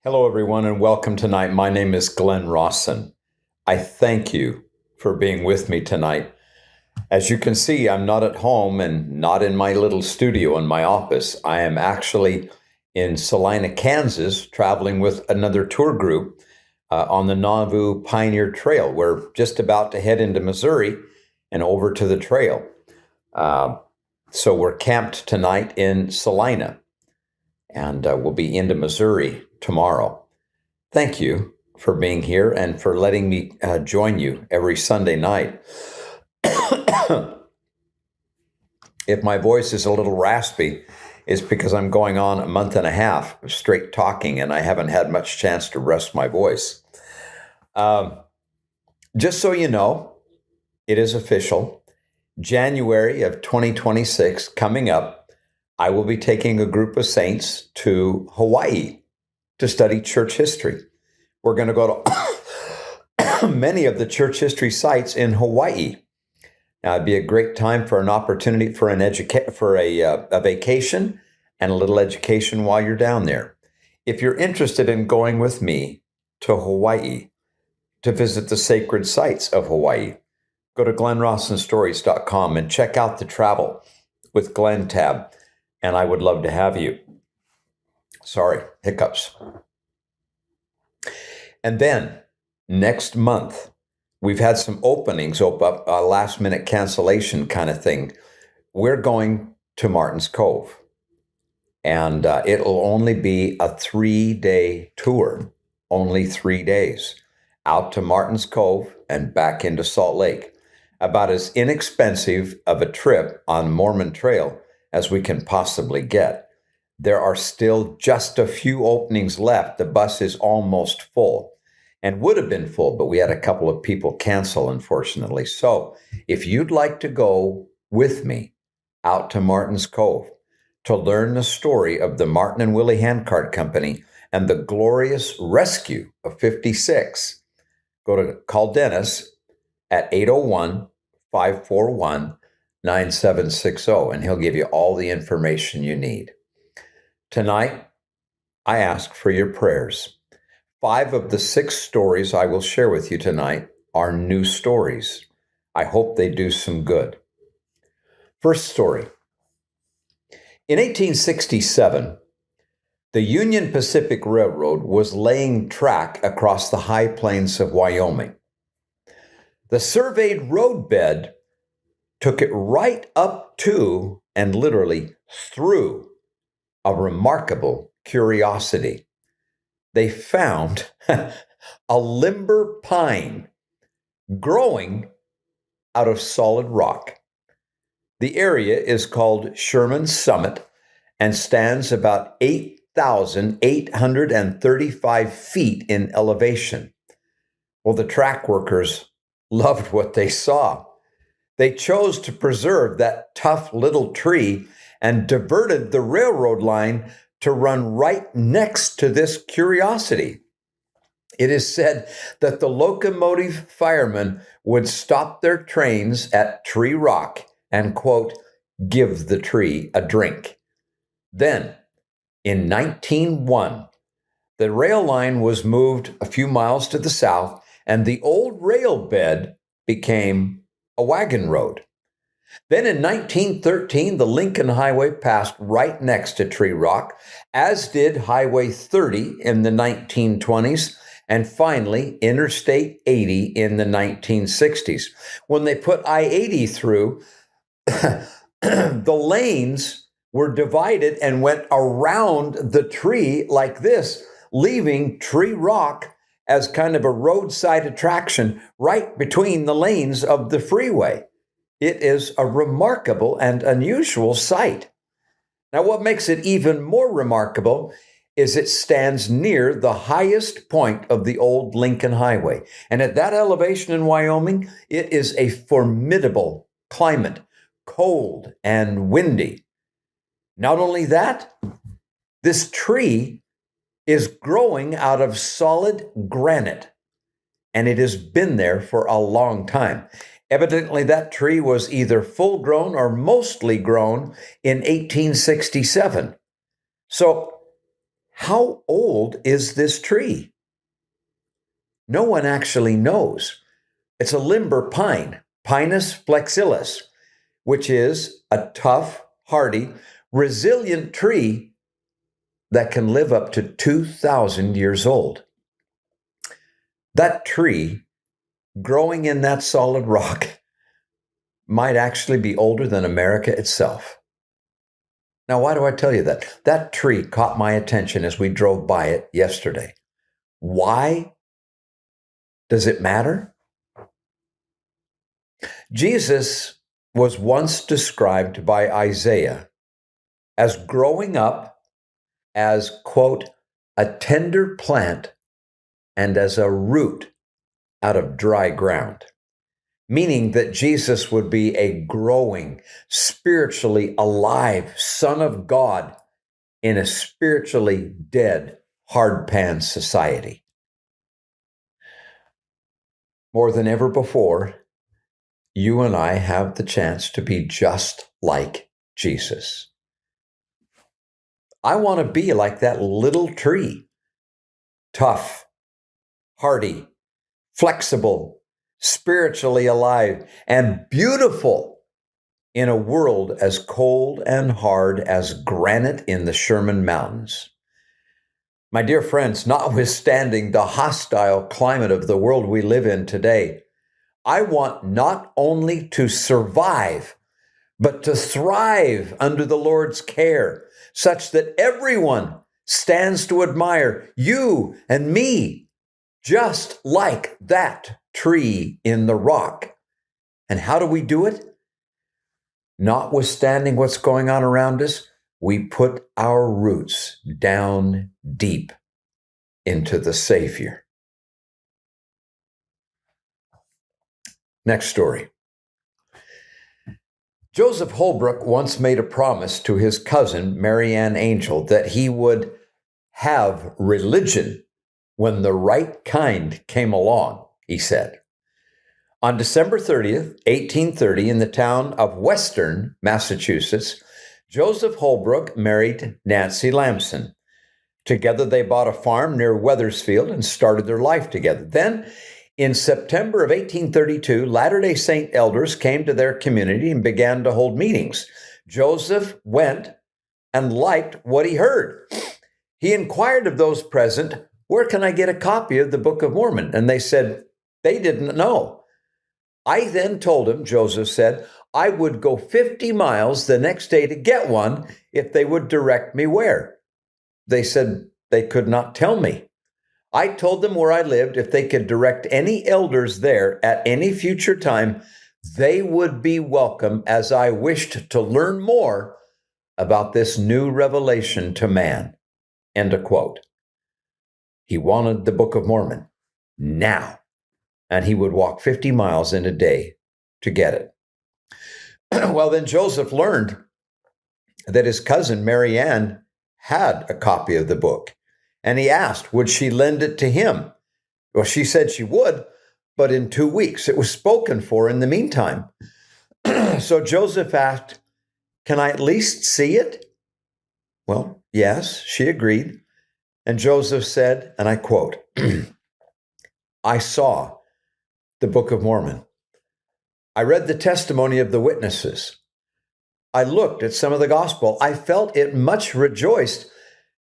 Hello, everyone, and welcome tonight. My name is Glenn Rawson. I thank you for being with me tonight. As you can see, I'm not at home and not in my little studio in my office. I am actually in Salina, Kansas, traveling with another tour group on the Nauvoo Pioneer Trail. We're just about to head into Missouri and over to the trail. So we're camped tonight in Salina, and we'll be into Missouri tomorrow. Thank you for being here and for letting me join you every Sunday night. If my voice is a little raspy, it's because I'm going on a month and a half of straight talking, and I haven't had much chance to rest my voice. Just so you know, it is official. January of 2026 coming up, I will be taking a group of saints to Hawaii to study church history. We're going to go to many of the church history sites in Hawaii. Now, it'd be a great time for an opportunity for a vacation and a little education while you're down there. If you're interested in going with me to Hawaii to visit the sacred sites of Hawaii, go to glennrawsonstories.com and check out the Travel with Glenn tab, and I would love to have you. Sorry, hiccups. And then next month, we've had some openings, last minute cancellation kind of thing. We're going to Martin's Cove, and it'll only be a 3-day tour, only 3 days, out to Martin's Cove and back into Salt Lake. About as inexpensive of a trip on Mormon Trail as we can possibly get. There are still just a few openings left. The bus is almost full and would have been full, but we had a couple of people cancel, unfortunately. So if you'd like to go with me out to Martin's Cove to learn the story of the Martin and Willie Handcart Company and the glorious rescue of 56, call Dennis at 801-541-9760, and he'll give you all the information you need. Tonight, I ask for your prayers. 5 of the 6 stories I will share with you tonight are new stories. I hope they do some good. First story. In 1867, the Union Pacific Railroad was laying track across the high plains of Wyoming. The surveyed roadbed took it right up to and literally through a remarkable curiosity. They found a limber pine growing out of solid rock. The area is called Sherman's Summit and stands about 8,835 feet in elevation. Well, the track workers loved what they saw. They chose to preserve that tough little tree and diverted the railroad line to run right next to this curiosity. It is said that the locomotive firemen would stop their trains at Tree Rock and, quote, give the tree a drink. Then, in 1901, the rail line was moved a few miles to the south, and the old rail bed became a wagon road. Then in 1913, the Lincoln Highway passed right next to Tree Rock, as did Highway 30 in the 1920s, and finally Interstate 80 in the 1960s. When they put I-80 through, the lanes were divided and went around the tree like this, leaving Tree Rock as kind of a roadside attraction right between the lanes of the freeway. It is a remarkable and unusual sight. Now, what makes it even more remarkable is it stands near the highest point of the old Lincoln Highway. And at that elevation in Wyoming, it is a formidable climate, cold and windy. Not only that, this tree is growing out of solid granite, and it has been there for a long time. Evidently, that tree was either full grown or mostly grown in 1867. So How old is this tree? No one actually knows. It's a limber pine, Pinus flexilis, which is a tough, hardy, resilient tree that can live up to 2,000 years old. That tree growing in that solid rock might actually be older than America itself. Now, why do I tell you that? That tree caught my attention as we drove by it yesterday. Why does it matter? Jesus was once described by Isaiah as growing up as, quote, a tender plant and as a root out of dry ground, meaning that Jesus would be a growing, spiritually alive Son of God in a spiritually dead, hard-pan society. More than ever before, you and I have the chance to be just like Jesus. I want to be like that little tree, tough, hardy, flexible, spiritually alive, and beautiful in a world as cold and hard as granite in the Sherman Mountains. My dear friends, notwithstanding the hostile climate of the world we live in today, I want not only to survive, but to thrive under the Lord's care, such that everyone stands to admire you and me, just like that tree in the rock. And how do we do it? Notwithstanding what's going on around us, we put our roots down deep into the Savior. Next story. Joseph Holbrook once made a promise to his cousin, Mary Ann Angel, that he would have religion when the right kind came along, he said. On December 30th, 1830, in the town of Western, Massachusetts, Joseph Holbrook married Nancy Lamson. Together, they bought a farm near Wethersfield and started their life together. Then, in September of 1832, Latter-day Saint elders came to their community and began to hold meetings. Joseph went and liked what he heard. He inquired of those present, "Where can I get a copy of the Book of Mormon?" And they said they didn't know. I then told him, Joseph said, I would go 50 miles the next day to get one if they would direct me where. They said they could not tell me. I told them where I lived. If they could direct any elders there at any future time, they would be welcome, as I wished to learn more about this new revelation to man. End of quote. He wanted the Book of Mormon now, and he would walk 50 miles in a day to get it. Well, then Joseph learned that his cousin Mary Ann had a copy of the book, and he asked, would she lend it to him? Well, she said she would, but in 2 weeks. It was spoken for in the meantime. So Joseph asked, can I at least see it? Well, yes, she agreed. And Joseph said, and I quote, I saw the Book of Mormon. I read the testimony of the witnesses. I looked at some of the gospel. I felt it much rejoiced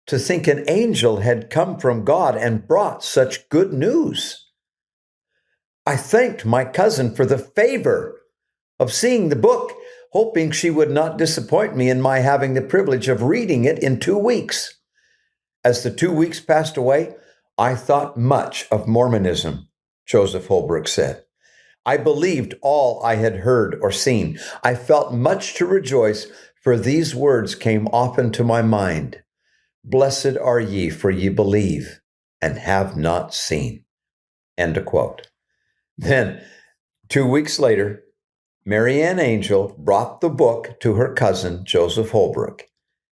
to think an angel had come from God and brought such good news. I thanked my cousin for the favor of seeing the book, hoping she would not disappoint me in my having the privilege of reading it in 2 weeks. As the 2 weeks passed away, I thought much of Mormonism, Joseph Holbrook said. I believed all I had heard or seen. I felt much to rejoice, for these words came often to my mind. Blessed are ye, for ye believe and have not seen. End of quote. Then, 2 weeks later, Mary Ann Angel brought the book to her cousin, Joseph Holbrook,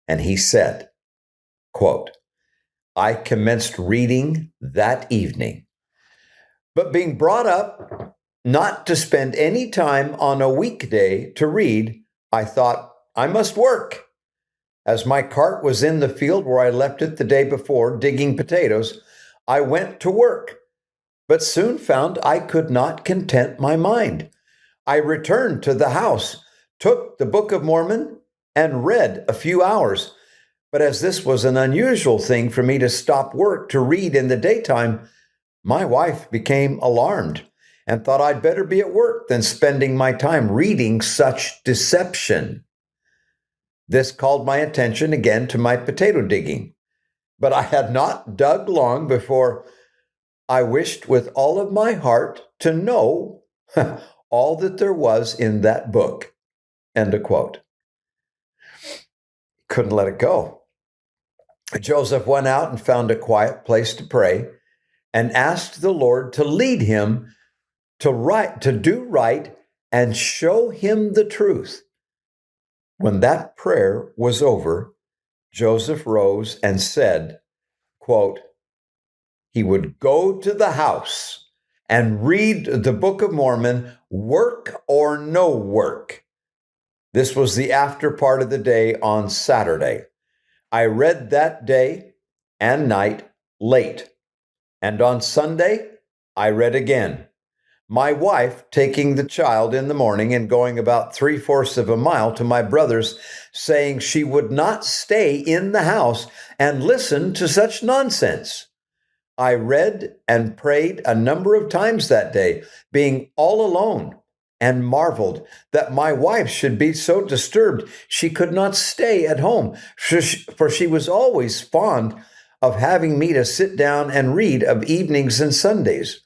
and he said, quote, I commenced reading that evening, but being brought up not to spend any time on a weekday to read, I thought I must work. As my cart was in the field where I left it the day before, digging potatoes, I went to work, but soon found I could not content my mind. I returned to the house, took the Book of Mormon, and read a few hours. But as this was an unusual thing for me to stop work to read in the daytime, my wife became alarmed and thought I'd better be at work than spending my time reading such deception. This called my attention again to my potato digging, but I had not dug long before I wished with all of my heart to know all that there was in that book. End of quote. Couldn't let it go. Joseph went out and found a quiet place to pray and asked the Lord to lead him to do right and show him the truth. When that prayer was over, Joseph rose and said, quote, he would go to the house and read the Book of Mormon, work or no work. This was the after part of the day on Saturday. I read that day and night late. And on Sunday, I read again. My wife taking the child in the morning and going about 3/4 of a mile to my brother's, saying she would not stay in the house and listen to such nonsense. I read and prayed a number of times that day, being all alone, and marveled that my wife should be so disturbed she could not stay at home, for she was always fond of having me to sit down and read of evenings and Sundays.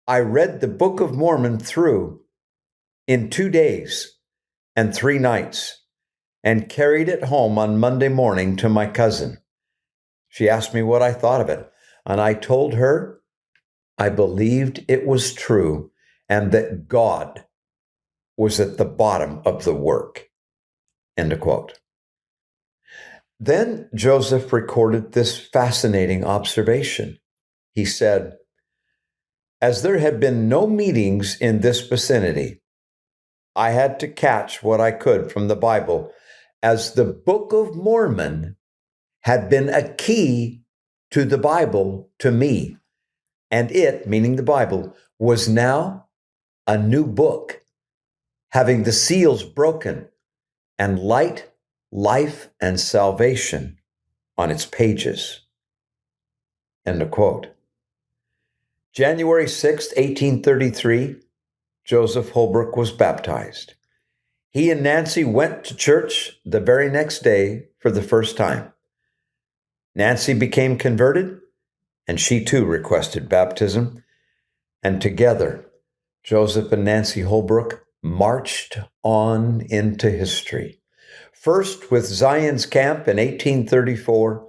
I read the Book of Mormon through in 2 days and 3 nights and carried it home on Monday morning to my cousin. She asked me what I thought of it, and I told her I believed it was true and that God was at the bottom of the work. End of quote. Then Joseph recorded this fascinating observation. He said, as there had been no meetings in this vicinity, I had to catch what I could from the Bible, as the Book of Mormon had been a key to the Bible to me, and it, meaning the Bible, was now a new book, having the seals broken and light, life, and salvation on its pages. End of quote. January 6, 1833, Joseph Holbrook was baptized. He and Nancy went to church the very next day for the first time. Nancy became converted, and she too requested baptism. And together, Joseph and Nancy Holbrook marched on into history. First with Zion's Camp in 1834,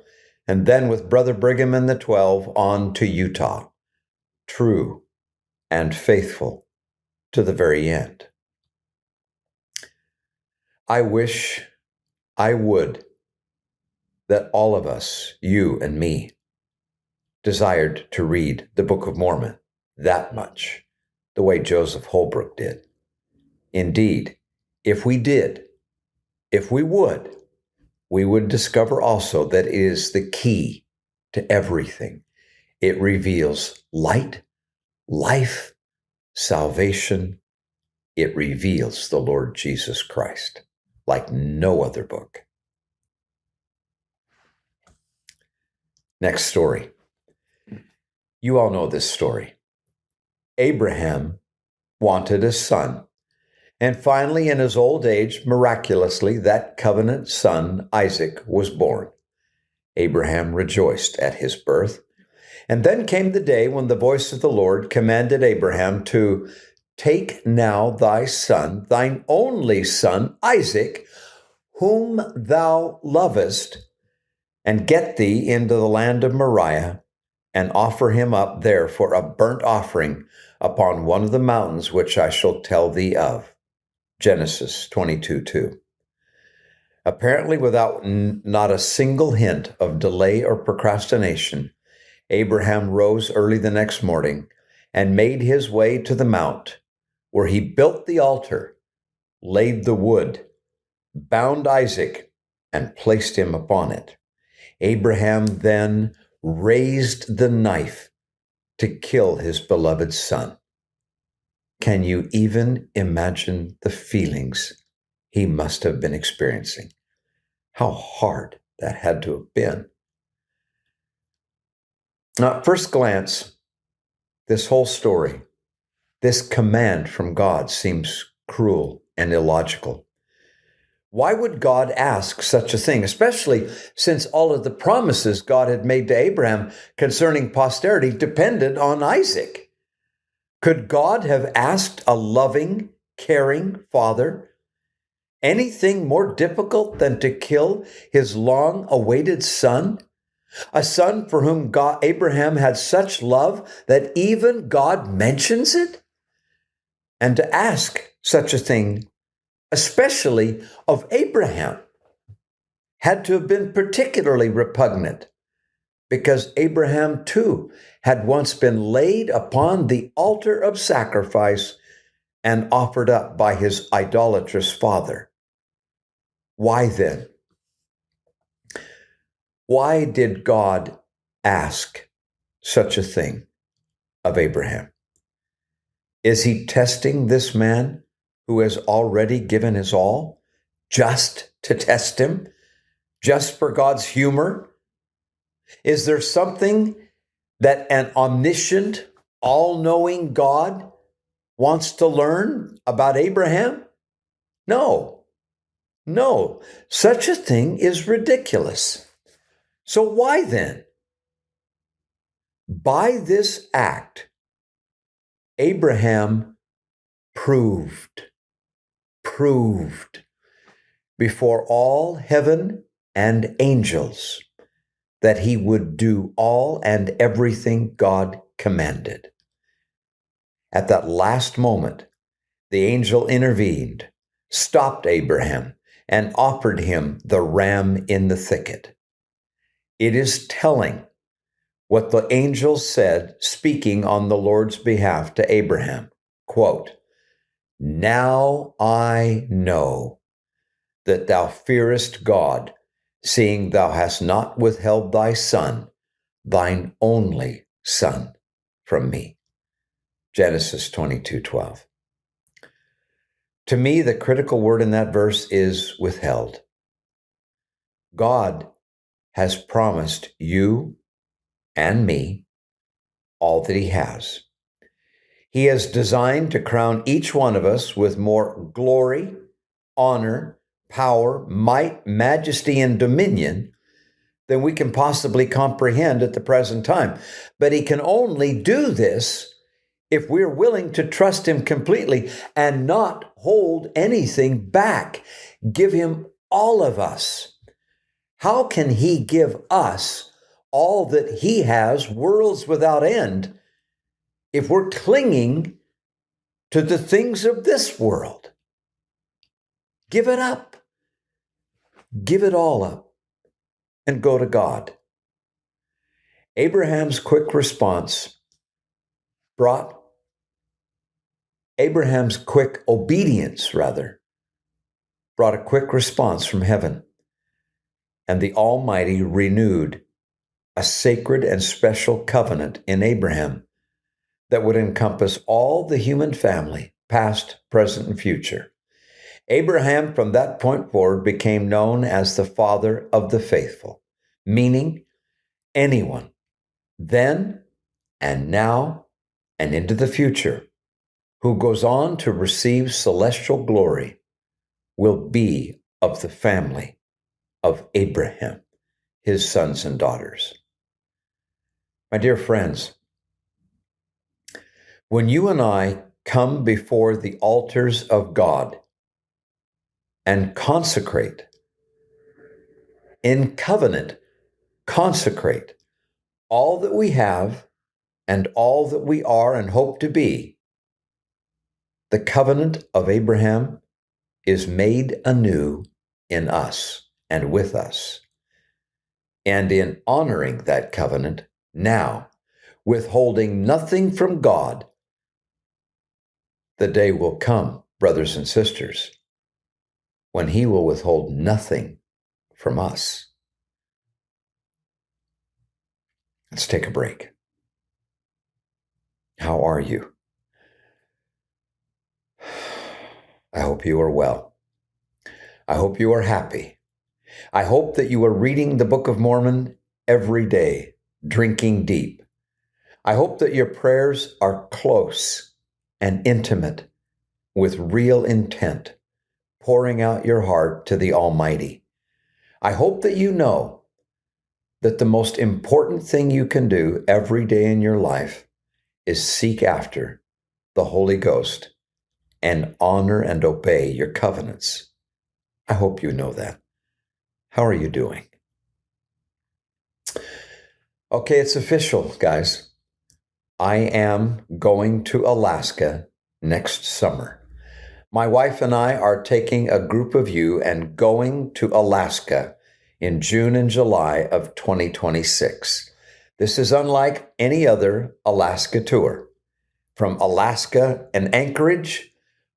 and then with Brother Brigham and the 12 on to Utah. True and faithful to the very end. I wish I would that all of us, you and me, desired to read the Book of Mormon that much, the way Joseph Holbrook did. Indeed, if we did, if we would discover also that it is the key to everything. It reveals light, life, salvation. It reveals the Lord Jesus Christ like no other book. Next story. You all know this story. Abraham wanted a son, and finally, in his old age, miraculously, that covenant son, Isaac, was born. Abraham rejoiced at his birth. And then came the day when the voice of the Lord commanded Abraham to take now thy son, thine only son, Isaac, whom thou lovest, and get thee into the land of Moriah, and offer him up there for a burnt offering upon one of the mountains which I shall tell thee of. Genesis 22:2. Apparently, without not a single hint of delay or procrastination, Abraham rose early the next morning and made his way to the mount, where he built the altar, laid the wood, bound Isaac, and placed him upon it. Abraham then raised the knife to kill his beloved son. Can you even imagine the feelings he must have been experiencing? How hard that had to have been. Now, at first glance, this whole story, this command from God seems cruel and illogical. Why would God ask such a thing, especially since all of the promises God had made to Abraham concerning posterity depended on Isaac? Could God have asked a loving, caring father anything more difficult than to kill his long-awaited son? A son for whom Abraham had such love that even God mentions it? And to ask such a thing, especially of Abraham, had to have been particularly repugnant, because Abraham too had once been laid upon the altar of sacrifice and offered up by his idolatrous father. Why then? Why did God ask such a thing of Abraham? Is he testing this man who has already given his all, just to test him, just for God's humor? Is there something that an omniscient, all-knowing God wants to learn about Abraham? No, such a thing is ridiculous. So why then? By this act, Abraham proved before all heaven and angels that he would do all and everything God commanded. At that last moment, the angel intervened, stopped Abraham, and offered him the ram in the thicket. It is telling what the angel said, speaking on the Lord's behalf to Abraham. Quote, "Now I know that thou fearest God, seeing thou hast not withheld thy son, thine only son, from me." Genesis 22:12. To me, the critical word in that verse is withheld. God has promised you and me all that he has. He has designed to crown each one of us with more glory, honor, power, might, majesty, and dominion than we can possibly comprehend at the present time. But he can only do this if we're willing to trust him completely and not hold anything back. Give him all of us. How can he give us all that he has, worlds without end, if we're clinging to the things of this world? Give it up. Give it all up and go to God. Abraham's quick obedience, brought a quick response from heaven. And the Almighty renewed a sacred and special covenant in Abraham that would encompass all the human family, past, present, and future. Abraham, from that point forward, became known as the father of the faithful, meaning anyone, then and now and into the future, who goes on to receive celestial glory will be of the family of Abraham, his sons and daughters. My dear friends, when you and I come before the altars of God and consecrate, in covenant, consecrate all that we have and all that we are and hope to be, the covenant of Abraham is made anew in us and with us. And in honoring that covenant now, withholding nothing from God, the day will come, brothers and sisters, when he will withhold nothing from us. Let's take a break. How are you? I hope you are well. I hope you are happy. I hope that you are reading the Book of Mormon every day, drinking deep. I hope that your prayers are close and intimate with real intent, pouring out your heart to the Almighty. I hope that you know that the most important thing you can do every day in your life is seek after the Holy Ghost and honor and obey your covenants. I hope you know that. How are you doing? Okay, it's official, guys. I am going to Alaska next summer. My wife and I are taking a group of you and going to Alaska in June and July of 2026. This is unlike any other Alaska tour. From Alaska and Anchorage,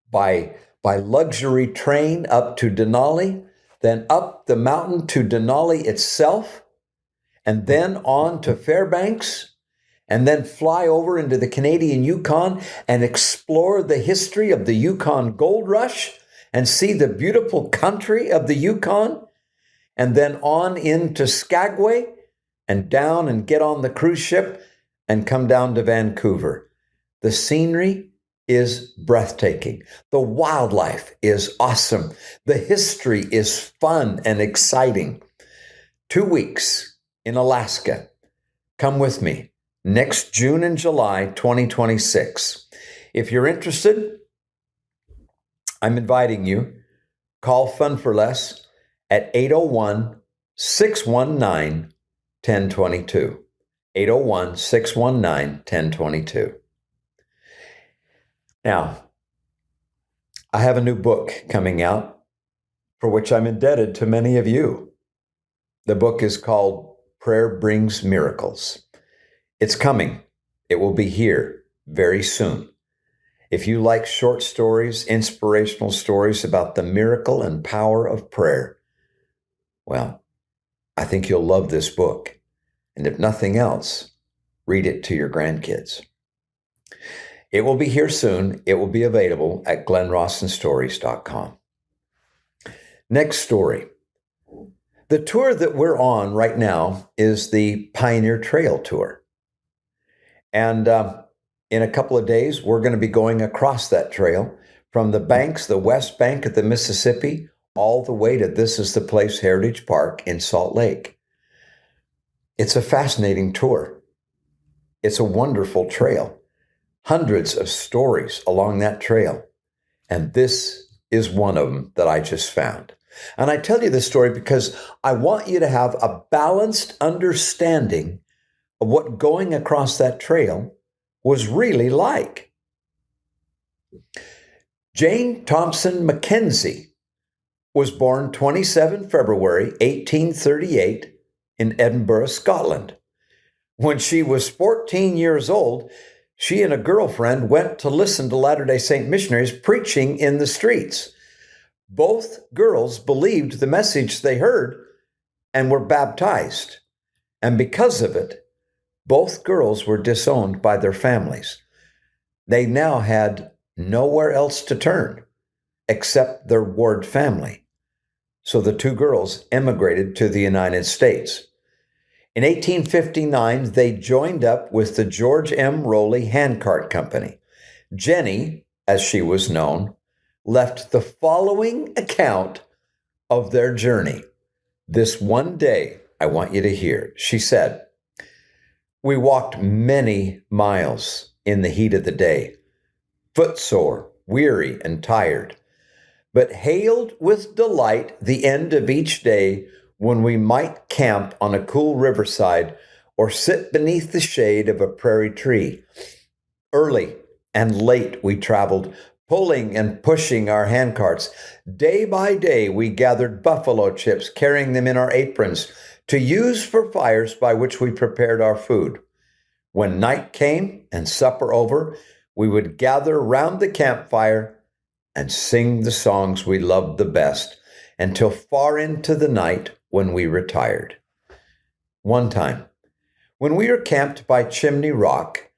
by luxury train up to Denali, then up the mountain to Denali itself, and then on to Fairbanks, and then fly over into the Canadian Yukon and explore the history of the Yukon Gold Rush and see the beautiful country of the Yukon, and then on into Skagway and down and get on the cruise ship and come down to Vancouver. The scenery is breathtaking. The wildlife is awesome. The history is fun and exciting. 2 weeks in Alaska. Come with me next June and July 2026. If you're interested, I'm inviting you. Call Fun for Less at 801-619-1022. 801-619-1022. Now, I have a new book coming out for which I'm indebted to many of you. The book is called Prayer Brings Miracles. It's coming. It will be here very soon. If you like short stories, inspirational stories about the miracle and power of prayer, well, I think you'll love this book. And if nothing else, read it to your grandkids. It will be here soon. It will be available at glenrossenstories.com. Next story. The tour that we're on right now is the Pioneer Trail Tour. And in a couple of days, we're going to be going across that trail from the banks, the west bank of the Mississippi, all the way to This Is the Place Heritage Park in Salt Lake. It's a fascinating tour. It's a wonderful trail. Hundreds of stories along that trail. And this is one of them that I just found. And I tell you this story because I want you to have a balanced understanding of what going across that trail was really like. Jane Thompson Mackenzie was born 27 February 1838 in Edinburgh, Scotland. When she was 14 years old, she and a girlfriend went to listen to Latter-day Saint missionaries preaching in the streets. Both girls believed the message they heard and were baptized. And because of it, both girls were disowned by their families. They now had nowhere else to turn except their Ward family. So the two girls emigrated to the United States. In 1859, they joined up with the George M. Rowley Handcart Company. Jenny, as she was known, left the following account of their journey. This one day, I want you to hear. She said, "We walked many miles in the heat of the day, footsore, weary, and tired, but hailed with delight the end of each day when we might camp on a cool riverside or sit beneath the shade of a prairie tree. Early and late we traveled, pulling and pushing our handcarts. Day by day we gathered buffalo chips, carrying them in our aprons to use for fires by which we prepared our food. When night came and supper over, we would gather round the campfire and sing the songs we loved the best until far into the night when we retired. One time, when we were camped by Chimney Rock,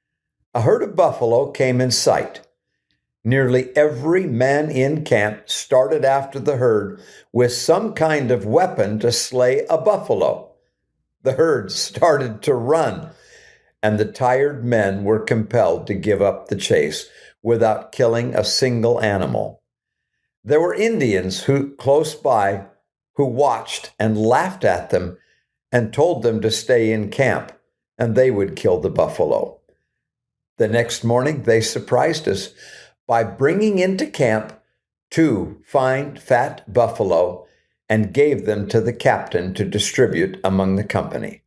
a herd of buffalo came in sight. Nearly every man in camp started after the herd with some kind of weapon to slay a buffalo. The herd started to run, and the tired men were compelled to give up the chase without killing a single animal. There were Indians close by who watched and laughed at them and told them to stay in camp, and they would kill the buffalo. The next morning, they surprised us by bringing into camp 2 fine, fat buffalo and gave them to the captain to distribute among the company.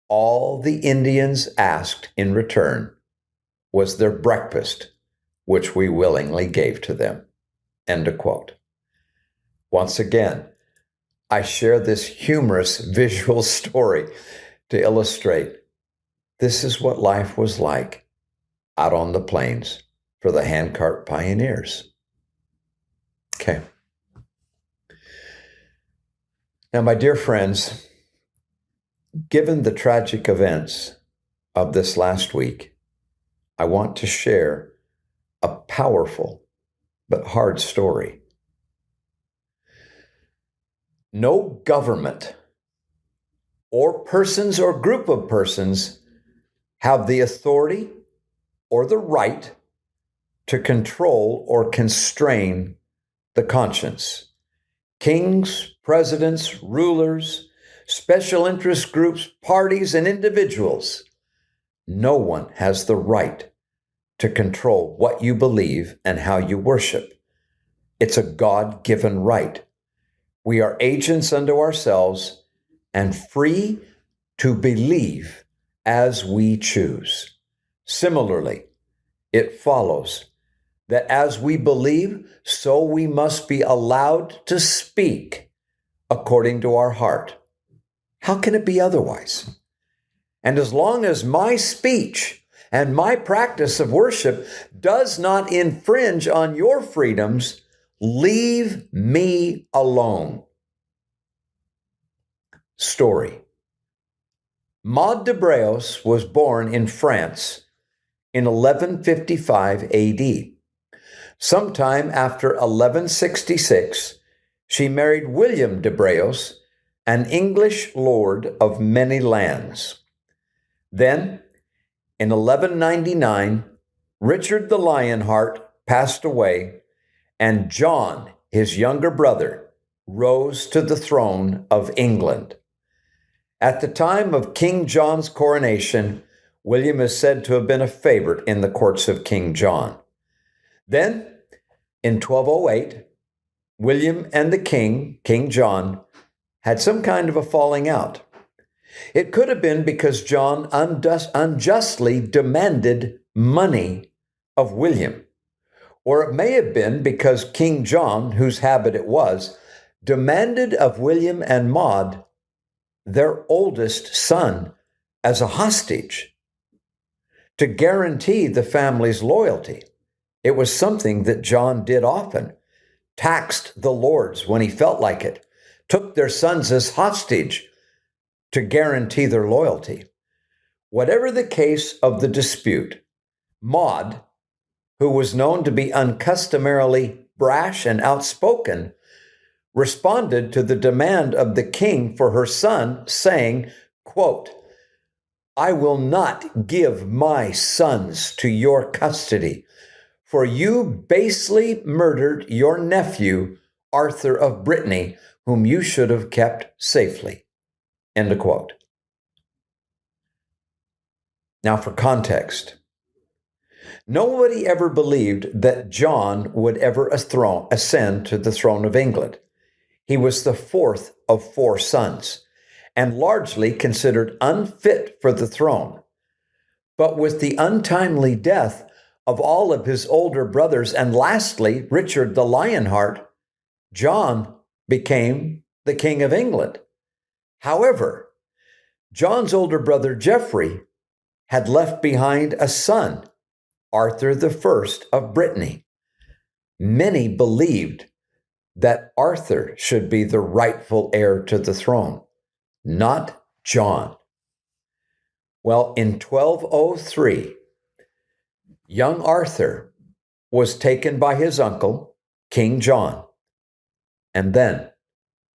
All the Indians asked in return was their breakfast, which we willingly gave to them. End of quote. Once again, I share this humorous visual story to illustrate this is what life was like out on the plains for the Handcart pioneers. Okay. Now, my dear friends, given the tragic events of this last week, I want to share a powerful but hard story. No government or persons or group of persons have the authority or the right to control or constrain the conscience. Kings, presidents, rulers, special interest groups, parties, and individuals, no one has the right to control what you believe and how you worship. It's a God-given right. We are agents unto ourselves and free to believe as we choose. Similarly, it follows that as we believe, so we must be allowed to speak according to our heart. How can it be otherwise? And as long as my speech and my practice of worship does not infringe on your freedoms, leave me alone. Story. Maud de Braose was born in France in 1155 AD. Sometime after 1166, she married William de Braose, an English lord of many lands. Then, in 1199, Richard the Lionheart passed away, and John, his younger brother, rose to the throne of England. At the time of King John's coronation, William is said to have been a favorite in the courts of King John. Then, in 1208, William and the king, King John, had some kind of a falling out. It could have been because John unjustly demanded money of William. Or it may have been because King John, whose habit it was, demanded of William and Maud their oldest son as a hostage to guarantee the family's loyalty. It was something that John did often, taxed the lords when he felt like it, took their sons as hostage to guarantee their loyalty. Whatever the case of the dispute, Maud, who was known to be uncustomarily brash and outspoken, responded to the demand of the king for her son, saying, quote, "I will not give my sons to your custody, for you basely murdered your nephew, Arthur of Brittany, whom you should have kept safely." End of quote. Now for context. Nobody ever believed that John would ever ascend to the throne of England. He was the fourth of 4 sons and largely considered unfit for the throne. But with the untimely death of all of his older brothers, and lastly, Richard the Lionheart, John became the King of England. However, John's older brother Geoffrey had left behind a son, Arthur I of Brittany. Many believed that Arthur should be the rightful heir to the throne, not John. Well, in 1203, young Arthur was taken by his uncle, King John, and then,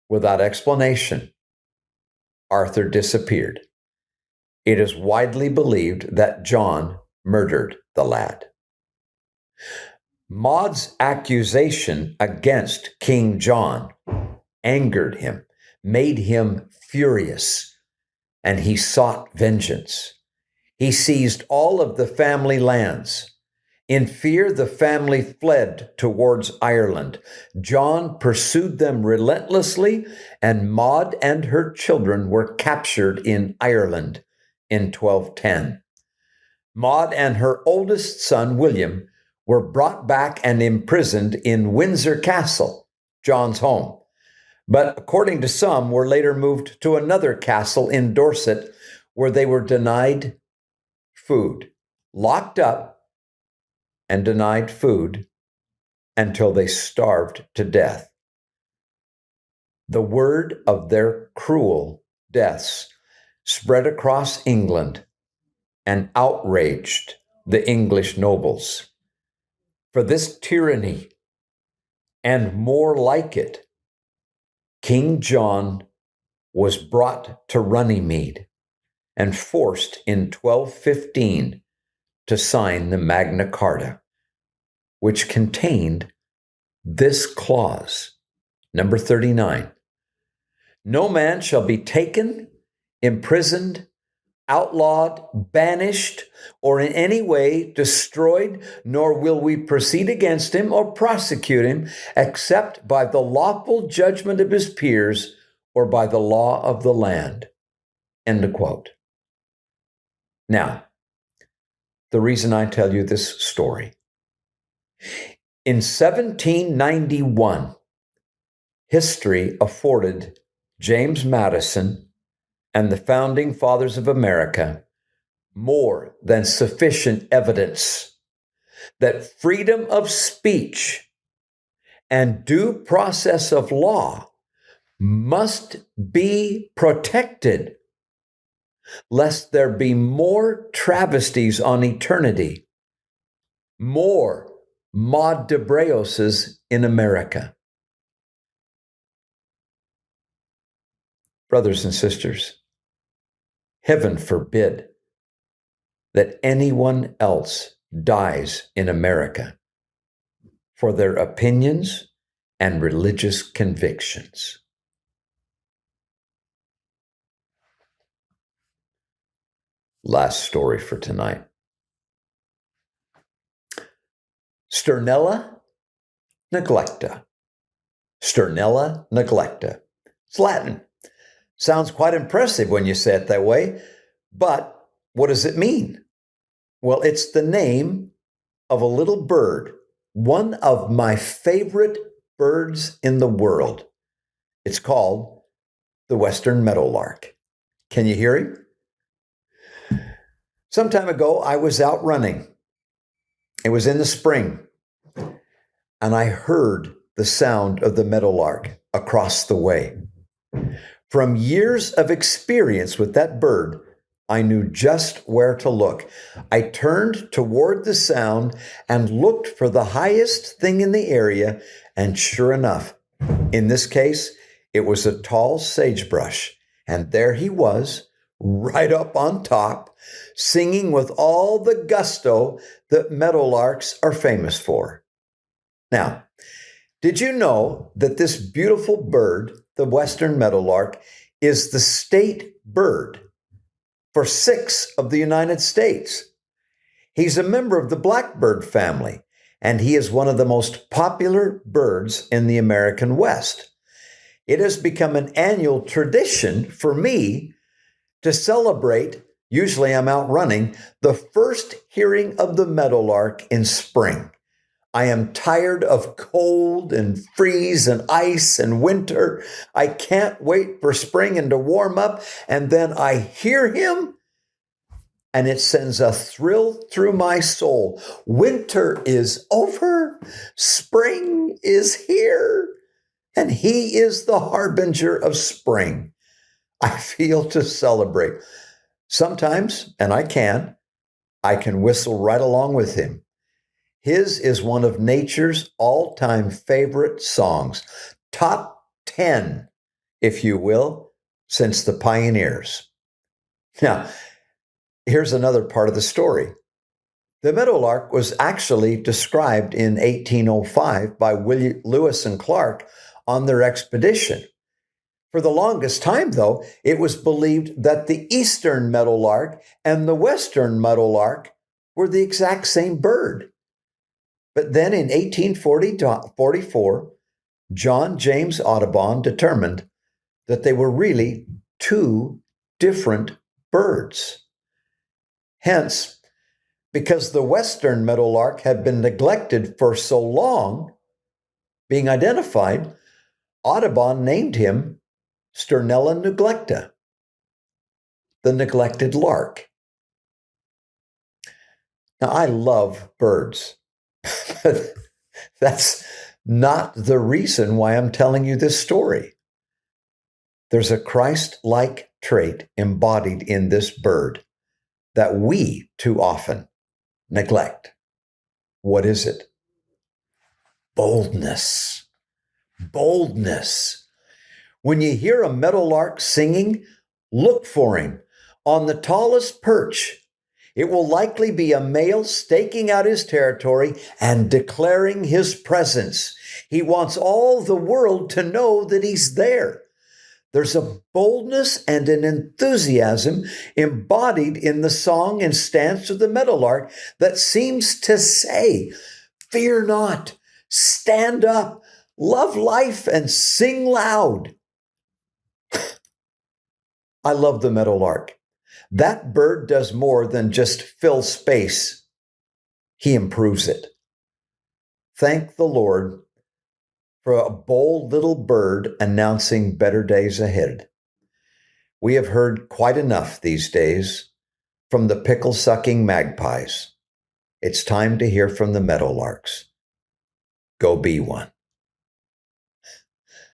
without explanation, Arthur disappeared. It is widely believed that John murdered the lad. Maud's accusation against King John angered him, made him furious, and he sought vengeance. He seized all of the family lands. In fear, the family fled towards Ireland. John pursued them relentlessly, and Maud and her children were captured in Ireland in 1210. Maud and her oldest son, William, were brought back and imprisoned in Windsor Castle, John's home, but according to some, were later moved to another castle in Dorset, where they were denied food, locked up and denied food until they starved to death. The word of their cruel deaths spread across England and outraged the English nobles. For this tyranny and more like it, King John was brought to Runnymede and forced in 1215 to sign the Magna Carta, which contained this clause, number 39. No man shall be taken, imprisoned, outlawed, banished, or in any way destroyed, nor will we proceed against him or prosecute him, except by the lawful judgment of his peers or by the law of the land. End of quote. Now, the reason I tell you this story. In 1791, history afforded James Madison and the founding fathers of America more than sufficient evidence that freedom of speech and due process of law must be protected, lest there be more travesties on eternity, more Maud de Braoses in America. Brothers and sisters, heaven forbid that anyone else dies in America for their opinions and religious convictions. Last story for tonight. Sternella neglecta. Sternella neglecta. It's Latin. Sounds quite impressive when you say it that way, but what does it mean? Well, it's the name of a little bird, one of my favorite birds in the world. It's called the western meadowlark. Can you hear him? Some time ago, I was out running. It was in the spring, and I heard the sound of the meadowlark across the way. From years of experience with that bird, I knew just where to look. I turned toward the sound and looked for the highest thing in the area, and sure enough, in this case, it was a tall sagebrush, and there he was, right up on top, singing with all the gusto that meadowlarks are famous for. Now, did you know that this beautiful bird, the western meadowlark, is the state bird for 6 of the United States? He's a member of the blackbird family, and he is one of the most popular birds in the American West. It has become an annual tradition for me to celebrate, usually I'm out running, the first hearing of the meadowlark in spring. I am tired of cold and freeze and ice and winter. I can't wait for spring and to warm up. And then I hear him and it sends a thrill through my soul. Winter is over. Spring is here. and he is the harbinger of spring. I feel to celebrate. Sometimes, and I can whistle right along with him. His is one of nature's all-time favorite songs, top 10, if you will, since the pioneers. Now, here's another part of the story. The meadowlark was actually described in 1805 by Lewis and Clark on their expedition. For the longest time, though, it was believed that the eastern meadowlark and the western meadowlark were the exact same bird. But then in 1844, John James Audubon determined that they were really two different birds. Hence, because the western meadowlark had been neglected for so long, being identified, Audubon named him Sturnella neglecta, the neglected lark. Now, I love birds, but that's not the reason why I'm telling you this story. There's a Christ-like trait embodied in this bird that we too often neglect. What is it? Boldness. Boldness. When you hear a meadowlark singing, look for him on the tallest perch. It will likely be a male staking out his territory and declaring his presence. He wants all the world to know that he's there. There's a boldness and an enthusiasm embodied in the song and stance of the meadowlark that seems to say, "Fear not, stand up, love life, and sing loud." I love the meadowlark. That bird does more than just fill space. He improves it. Thank the Lord for a bold little bird announcing better days ahead. We have heard quite enough these days from the pickle-sucking magpies. It's time to hear from the meadowlarks. Go be one.